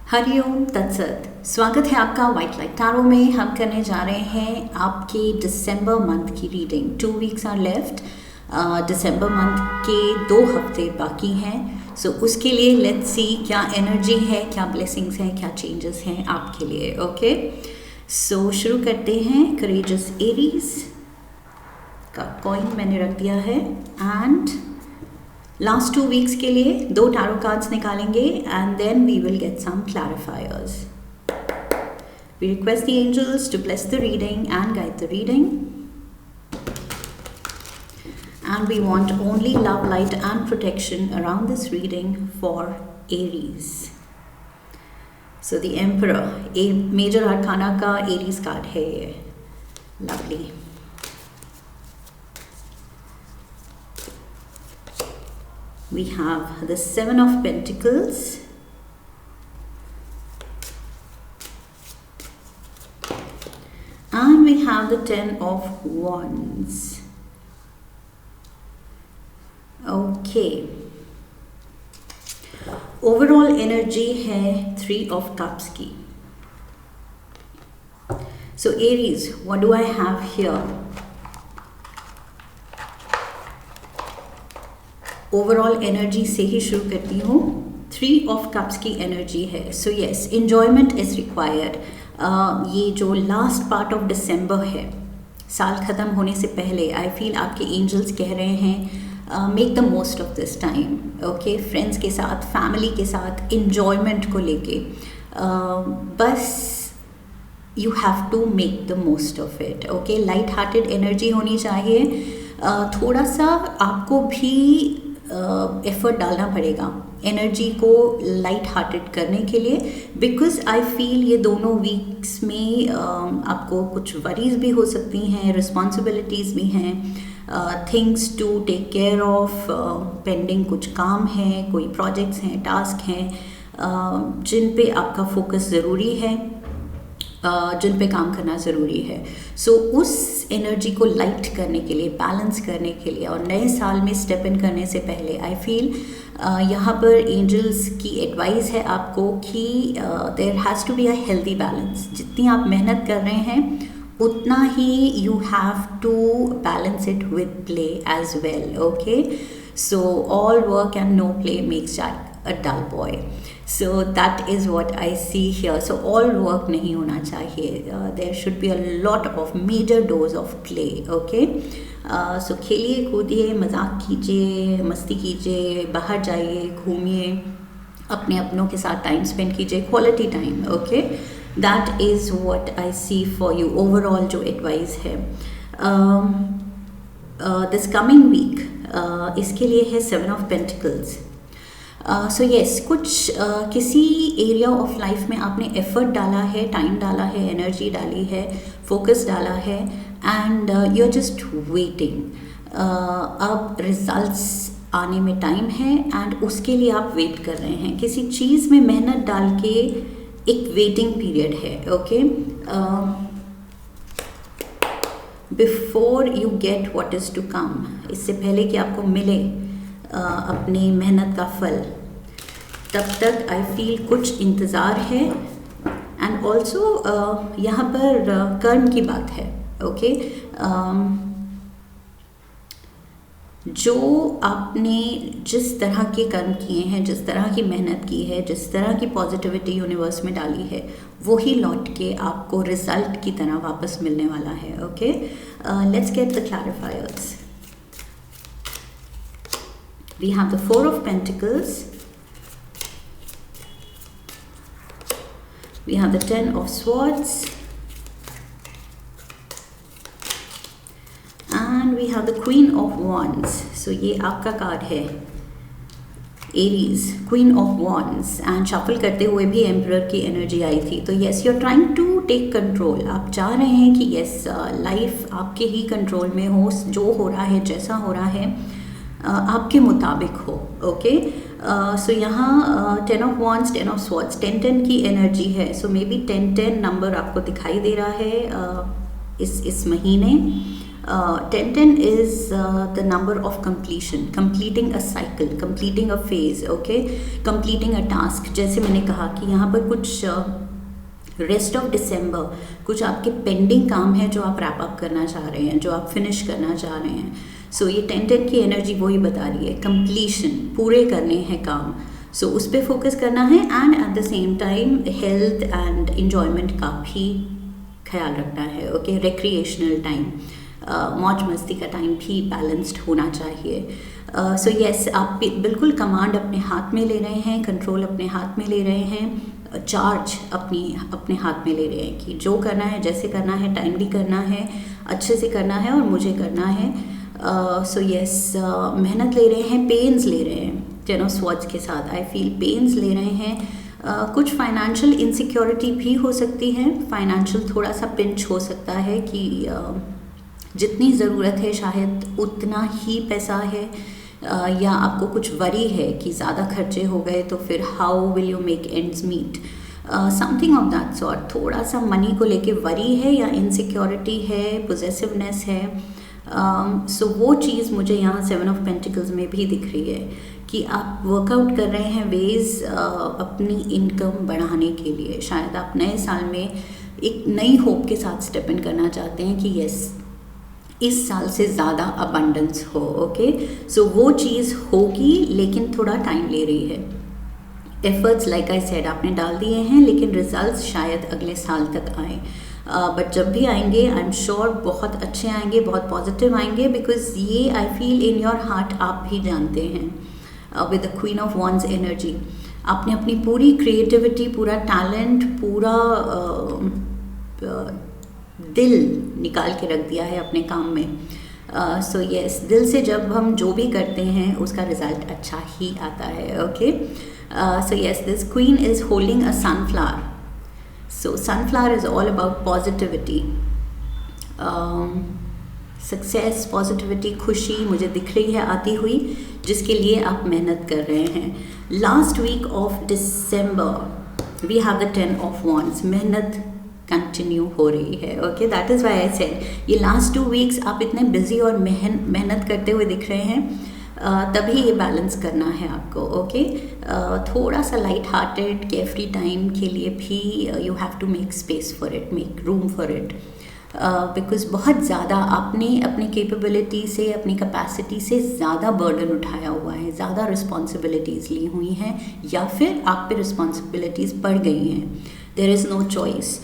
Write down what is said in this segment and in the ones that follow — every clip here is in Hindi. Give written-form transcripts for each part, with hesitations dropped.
हरिओम तत्सत। स्वागत है आपका वाइट लाइट टैरो में। हम करने जा रहे हैं आपके दिसंबर मंथ की रीडिंग। 2 वीक्स आर लेफ्ट। दिसंबर मंथ के 2 हफ्ते बाकी हैं। सो उसके लिए लेट्स सी क्या एनर्जी है, क्या ब्लेसिंग्स हैं, क्या चेंजेस हैं आपके लिए। ओके, सो शुरू करते हैं। करेजियस एरीज का कॉइन मैंने रख दिया है एंड लास्ट 2 वीक्स के लिए 2 टैरो कार्ड्स निकालेंगे and then we will get some clarifiers. We request the angels to bless the reading and guide the reading and we want only love, light and protection around this reading for Aries. So the Emperor, a major arcana का Aries card है ये। Lovely. We have the 7 of Pentacles, and we have the 10 of Wands. Okay. Overall energy है 3 of Cups की। So Aries, what do I have here? Overall energy से ही शुरू करती हूँ। 3 ऑफ कप्स की एनर्जी है। So yes, enjoyment is required. ये जो लास्ट पार्ट ऑफ दिसंबर है, साल ख़त्म होने से पहले, आई फील आपके एंजल्स कह रहे हैं make the most of this time. Okay, friends के साथ, फैमिली के साथ, एन्जॉयमेंट को लेके बस you have to make the most of it. Okay, light hearted energy होनी चाहिए। थोड़ा सा आपको भी एफर्ट डालना पड़ेगा एनर्जी को लाइट हार्टेड करने के लिए, बिकॉज आई फील ये दोनों वीक्स में आपको कुछ वरीज भी हो सकती हैं, रिस्पॉन्सिबिलिटीज़ भी हैं, things to take care of, pending कुछ काम हैं, कोई प्रोजेक्ट्स हैं, टास्क हैं जिन पे आपका फोकस ज़रूरी है, जिन पे काम करना ज़रूरी है। सो उस एनर्जी को लाइट करने के लिए, बैलेंस करने के लिए और नए साल में स्टेप इन करने से पहले आई फील यहाँ पर एंजल्स की एडवाइस है आपको कि there has to be a healthy balance. जितनी आप मेहनत कर रहे हैं उतना ही you have to balance it with play as well. Okay, so all work and no play makes Jack a dull boy. So that is what I see here. So all work नहीं होना चाहिए. There should be a lot of major dose of play. Okay. So खेलिए, कूदिए, मजाक कीजिए, मस्ती कीजिए, बाहर जाइए, घूमिए, अपने अपनों के साथ टाइम स्पेंड कीजिए, quality time. Okay, that is what I see for you. Overall जो एडवाइस है this coming week, इसके लिए है 7 of Pentacles. सो येस, कुछ किसी एरिया ऑफ लाइफ में आपने एफर्ट डाला है, टाइम डाला है, एनर्जी डाली है, फोकस डाला है and you are just waiting. अब रिजल्ट्स आने में टाइम है एंड उसके लिए आप वेट कर रहे हैं। किसी चीज़ में मेहनत डाल के एक वेटिंग पीरियड है। Okay, before you get what is to come, इससे पहले कि आपको मिले अपनी मेहनत का फल, तब तक आई फील कुछ इंतज़ार है। एंड ऑल्सो यहाँ पर कर्म की बात है। ओके, जो आपने जिस तरह के कर्म किए हैं, जिस तरह की मेहनत की है, जिस तरह की पॉजिटिविटी यूनिवर्स में डाली है, वो ही लौट के आपको रिजल्ट की तरह वापस मिलने वाला है। Okay, let's get the clarifiers. We have the 4 of Pentacles, we have the 10 of Swords, and we have the Queen of Wands. So ये आपका कार्ड है Aries, Queen of Wands, and shuffle करते हुए भी Emperor की एनर्जी आई थी। तो yes, you're trying to take control. आप चाह रहे हैं कि yes, लाइफ आपके ही कंट्रोल में हो, जो हो रहा है, जैसा हो रहा है आपके मुताबिक हो। ओके, सो यहाँ 10 ऑफ वॉन्ड्स, 10 ऑफ स्वॉर्ड्स, 10-10 की एनर्जी है। सो मे बी 10-10 नंबर आपको दिखाई दे रहा है इस महीने। 10 is the number of completion, completing a cycle, completing a phase, okay, completing a task. जैसे मैंने कहा कि यहाँ पर कुछ रेस्ट ऑफ दिसंबर कुछ आपके पेंडिंग काम है जो आप रैप अप करना चाह रहे हैं, जो आप फिनिश करना चाह रहे हैं. सो ये 10 की एनर्जी वही बता रही है, कंप्लीशन, पूरे करने हैं काम. सो उस पर फोकस करना है and at the same time health and enjoyment का भी ख्याल रखना है. ओके, रिक्रिएशनल टाइम, मौज मस्ती का टाइम भी बैलेंस्ड होना चाहिए. सो यस, आप बिल्कुल कमांड अपने हाथ में ले रहे हैं, कंट्रोल अपने हाथ में ले रहे हैं, चार्ज अपने हाथ में ले रहे हैं कि जो करना है, जैसे करना है, टाइमली करना है, अच्छे से करना है और मुझे करना है. सो यस, मेहनत ले रहे हैं, पेन्स ले रहे हैं. 10 ऑफ स्वॉर्ड्स के साथ आई फील पेन्स ले रहे हैं. कुछ फाइनेंशियल इनसिक्योरिटी भी हो सकती है, फाइनेंशियल थोड़ा सा पिंच हो सकता है कि जितनी ज़रूरत है शायद उतना ही पैसा है, या आपको कुछ वरी है कि ज़्यादा खर्चे हो गए तो फिर how will you make ends meet, something of that sort. थोड़ा सा मनी को लेके वरी है या इनसिक्योरिटी है, पोजेसिवनेस है. सो वो चीज़ मुझे यहाँ 7 ऑफ पेंटिकल्स में भी दिख रही है कि आप वर्कआउट कर रहे हैं वेज अपनी इनकम बढ़ाने के लिए. शायद आप नए साल में एक नई होप के साथ स्टेप इन करना चाहते हैं कि यस, इस साल से ज़्यादा अबंडेंस हो. ओके, सो वो चीज़ होगी लेकिन थोड़ा टाइम ले रही है. एफर्ट्स लाइक आई सेड आपने डाल दिए हैं, लेकिन रिजल्ट्स शायद अगले साल तक आए. बट जब भी आएंगे आई एम श्योर बहुत अच्छे आएंगे, बहुत पॉजिटिव आएंगे, बिकॉज ये I feel in your heart आप भी जानते हैं. With the queen of wands energy आपने अपनी पूरी क्रिएटिविटी, पूरा टैलेंट, पूरा दिल निकाल के रख दिया है अपने काम में. सो यस, दिल से जब हम जो भी करते हैं उसका रिजल्ट अच्छा ही आता है. Okay, so yes, this queen is holding a sunflower. So sunflower is all about positivity, success, positivity, खुशी मुझे दिख रही है आती हुई, जिसके लिए आप मेहनत कर रहे हैं. Last week of December we have the 10 of wands. मेहनत कंटिन्यू हो रही है. Okay, that is why I said ये लास्ट 2 वीक्स आप इतने बिजी और मेहनत करते हुए दिख रहे हैं, तभी ये बैलेंस करना है आपको. ओके, थोड़ा सा लाइट हार्टेड केयरफ्री टाइम के लिए भी you have to make space for it, make room for it, because बहुत ज़्यादा आपने अपनी कैपेबिलिटी से, अपनी कैपेसिटी से ज़्यादा बर्डन उठाया हुआ है, ज़्यादा रिस्पॉन्सिबिलिटीज़ ली हुई हैं, या फिर आप पे रिस्पॉन्सिबिलिटीज़ बढ़ गई हैं. There is no choice.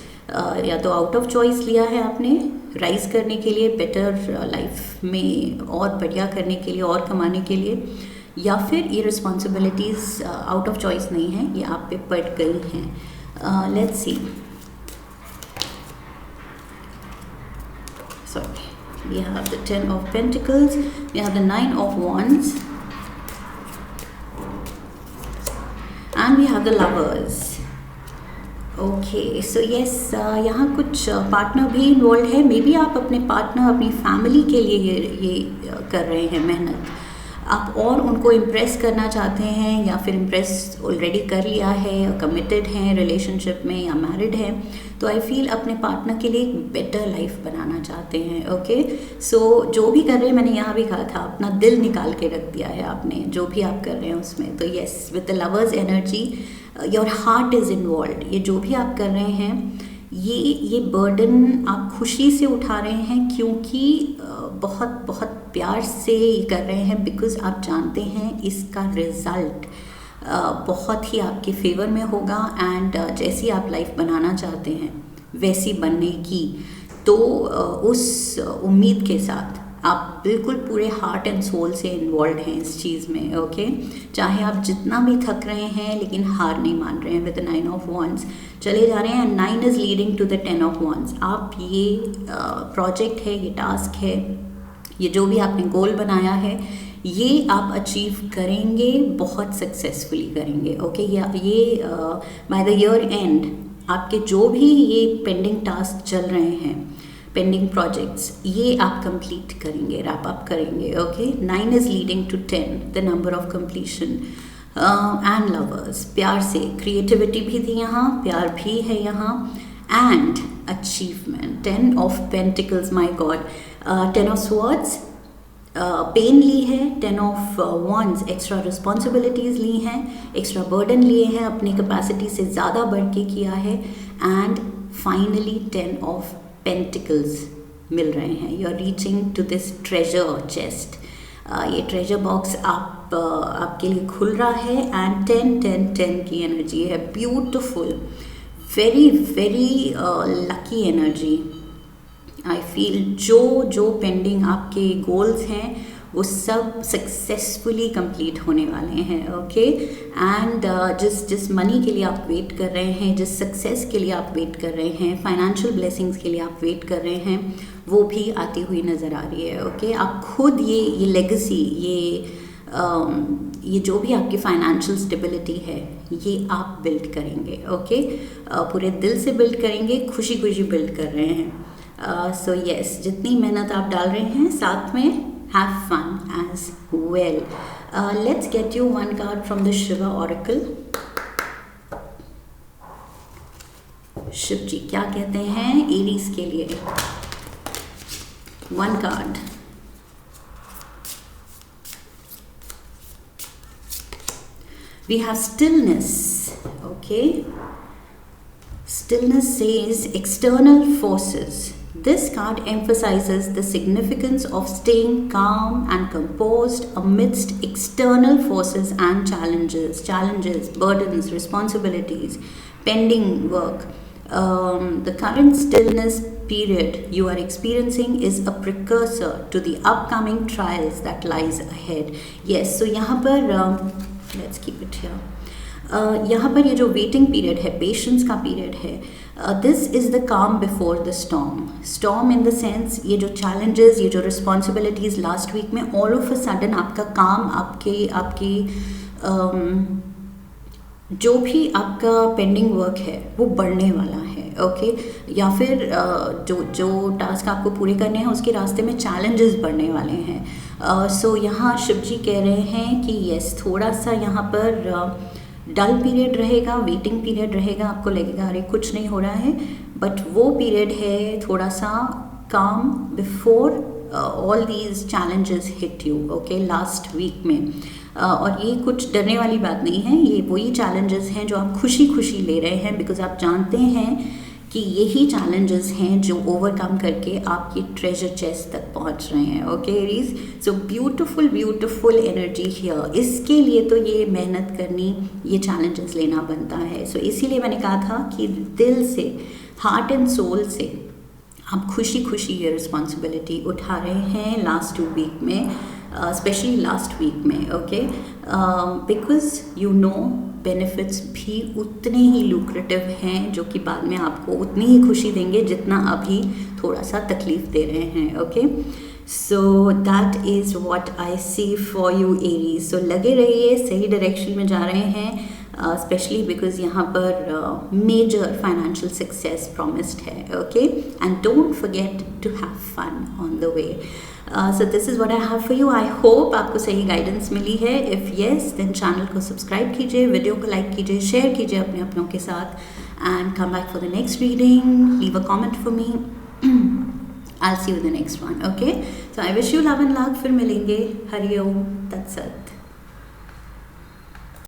या तो आउट ऑफ चॉइस लिया है आपने राइज करने के लिए, बेटर लाइफ में और बढ़िया करने के लिए, और कमाने के लिए, या फिर ये रिस्पॉन्सिबिलिटीज़ आउट ऑफ चॉइस नहीं है, ये आप पे पड़ गई हैं. Let's see. Sorry, we have the 10 of Pentacles, we have the 9 of Wands, and we have the Lovers. Okay, so yes, यहाँ कुछ पार्टनर भी इन्वॉल्व है. मे बी आप अपने पार्टनर, अपनी फैमिली के लिए ये कर रहे हैं मेहनत. आप और उनको इम्प्रेस करना चाहते हैं, या फिर इम्प्रेस ऑलरेडी कर लिया है, कमिटेड हैं रिलेशनशिप में या मैरिड हैं, तो आई फील अपने पार्टनर के लिए एक बेटर लाइफ बनाना चाहते हैं. ओके, सो जो भी कर रहे हैं, मैंने यहाँ भी कहा था, अपना दिल निकाल के रख दिया है आपने, जो भी आप कर रहे हैं उसमें. तो yes, with the lovers energy your heart is involve. ये जो भी आप कर रहे हैं, ये बर्डन आप खुशी से उठा रहे हैं, क्योंकि बहुत बहुत प्यार से ये कर रहे हैं, बिकॉज़ आप जानते हैं इसका रिज़ल्ट बहुत ही आपके फेवर में होगा. एंड जैसी आप लाइफ बनाना चाहते हैं वैसी बनने की, तो उस उम्मीद के साथ आप बिल्कुल पूरे हार्ट एंड सोल से इन्वॉल्व हैं इस चीज़ में. ओके, चाहे आप जितना भी थक रहे हैं, लेकिन हार नहीं मान रहे हैं. विद द 9 ऑफ वॉन्ड्स चले जा रहे हैं, and 9 is leading to the 10 of wands. आप ये प्रोजेक्ट है, ये टास्क है, ये जो भी आपने गोल बनाया है, ये आप अचीव करेंगे, बहुत सक्सेसफुली करेंगे. ओके, ये बाय द ईयर एंड आपके जो भी ये पेंडिंग टास्क चल रहे हैं, पेंडिंग प्रोजेक्ट्स, ये आप कंप्लीट करेंगे, रैप अप करेंगे. Okay, 9 is leading to 10, the number of completion. And lovers, प्यार से, क्रिएटिविटी भी थी यहाँ, प्यार भी है यहाँ, and achievement. 10 of pentacles, my god, 10 of swords, pain ली है। 10 ऑफ वॉन्ड्स, एक्स्ट्रा रिस्पॉन्सिबिलिटीज़ ली हैं, एक्स्ट्रा बर्डन लिए हैं, अपनी कैपेसिटी से ज़्यादा बढ़ के किया है। एंड फाइनली 10 ऑफ पेंटिकल्स मिल रहे हैं। You are reaching to this treasure chest. ये ट्रेजर बॉक्स आपके लिए खुल रहा है एंड 10 की एनर्जी है। Beautiful, very very lucky energy. I feel जो पेंडिंग आपके गोल्स हैं वो सब सक्सेसफुली कंप्लीट होने वाले हैं। ओके एंड जिस मनी के लिए आप वेट कर रहे हैं, जिस सक्सेस के लिए आप वेट कर रहे हैं, फाइनेंशियल ब्लेसिंग्स के लिए आप वेट कर रहे हैं, वो भी आती हुई नज़र आ रही है। ओके आप खुद ये लेगेसी, ये जो भी आपकी फाइनेंशियल स्टेबिलिटी है, ये आप बिल्ड करेंगे। ओके पूरे दिल से बिल्ड करेंगे, खुशी खुशी बिल्ड कर रहे हैं। सो यस, जितनी मेहनत आप डाल रहे हैं, साथ में have fun as well. Let's get you one card from the Shiva Oracle. Shiv जी क्या कहते हैं एरीज के लिए? One card. We have stillness. Okay. Stillness says external forces. This card emphasizes the significance of staying calm and composed amidst external forces and challenges, burdens, responsibilities, pending work. The current stillness period you are experiencing is a precursor to the upcoming trials that lies ahead. Yes, so यहाँ पर let's keep it here. यहाँ पर ये जो वेटिंग पीरियड है, पेशेंस का पीरियड है, दिस इज़ द काम before the storm in the sense ये जो चैलेंजेस, ये जो रिस्पॉन्सिबिलिटीज़ लास्ट वीक में ऑल ऑफ अ सडन आपका काम, आपकी जो भी आपका पेंडिंग वर्क है वो बढ़ने वाला है। ओके या फिर जो टास्क आपको पूरे करने हैं उसके रास्ते में चैलेंजेस बढ़ने वाले हैं। सो यहाँ शिव जी कह रहे हैं कि यस, थोड़ा सा यहाँ पर डल पीरियड रहेगा, वेटिंग पीरियड रहेगा, आपको लगेगा अरे कुछ नहीं हो रहा है, बट वो पीरियड है थोड़ा सा काम before all these challenges hit you. Okay last week में और ये कुछ डरने वाली बात नहीं है, ये वही चैलेंजेस हैं जो आप खुशी खुशी ले रहे हैं, बिकॉज आप जानते हैं कि यही चैलेंजेस हैं जो ओवरकम करके आप ये ट्रेजर चेस्ट तक पहुंच रहे हैं। Okay Aries, so beautiful energy here. इसके लिए तो ये मेहनत करनी, ये चैलेंजेस लेना बनता है। सो इसीलिए मैंने कहा था कि दिल से, हार्ट एंड सोल से आप खुशी खुशी ये रिस्पॉन्सिबिलिटी उठा रहे हैं लास्ट 2 वीक में, स्पेशली लास्ट वीक में। Okay because you know benefits भी उतने ही लुक्रेटिव हैं जो कि बाद में आपको उतनी ही खुशी देंगे जितना अभी थोड़ा सा तकलीफ दे रहे हैं। Okay so that is what I see for you Aries. So लगे रहिए, सही डायरेक्शन में जा रहे हैं, स्पेशली बिकॉज यहाँ पर मेजर फाइनेंशियल सक्सेस प्रॉमिस्ड है। Okay and don't forget to have fun on the way. So this is what I have for you. I hope आपको सही गाइडेंस मिली है। इफ़ येस देन चैनल को सब्सक्राइब कीजिए, वीडियो को लाइक कीजिए, शेयर कीजिए अपनों के साथ, and come back for the next reading, leave a comment for me. I'll see you in the next one. Okay, so I wish you love and luck. फिर मिलेंगे। हरिओम तत्सत।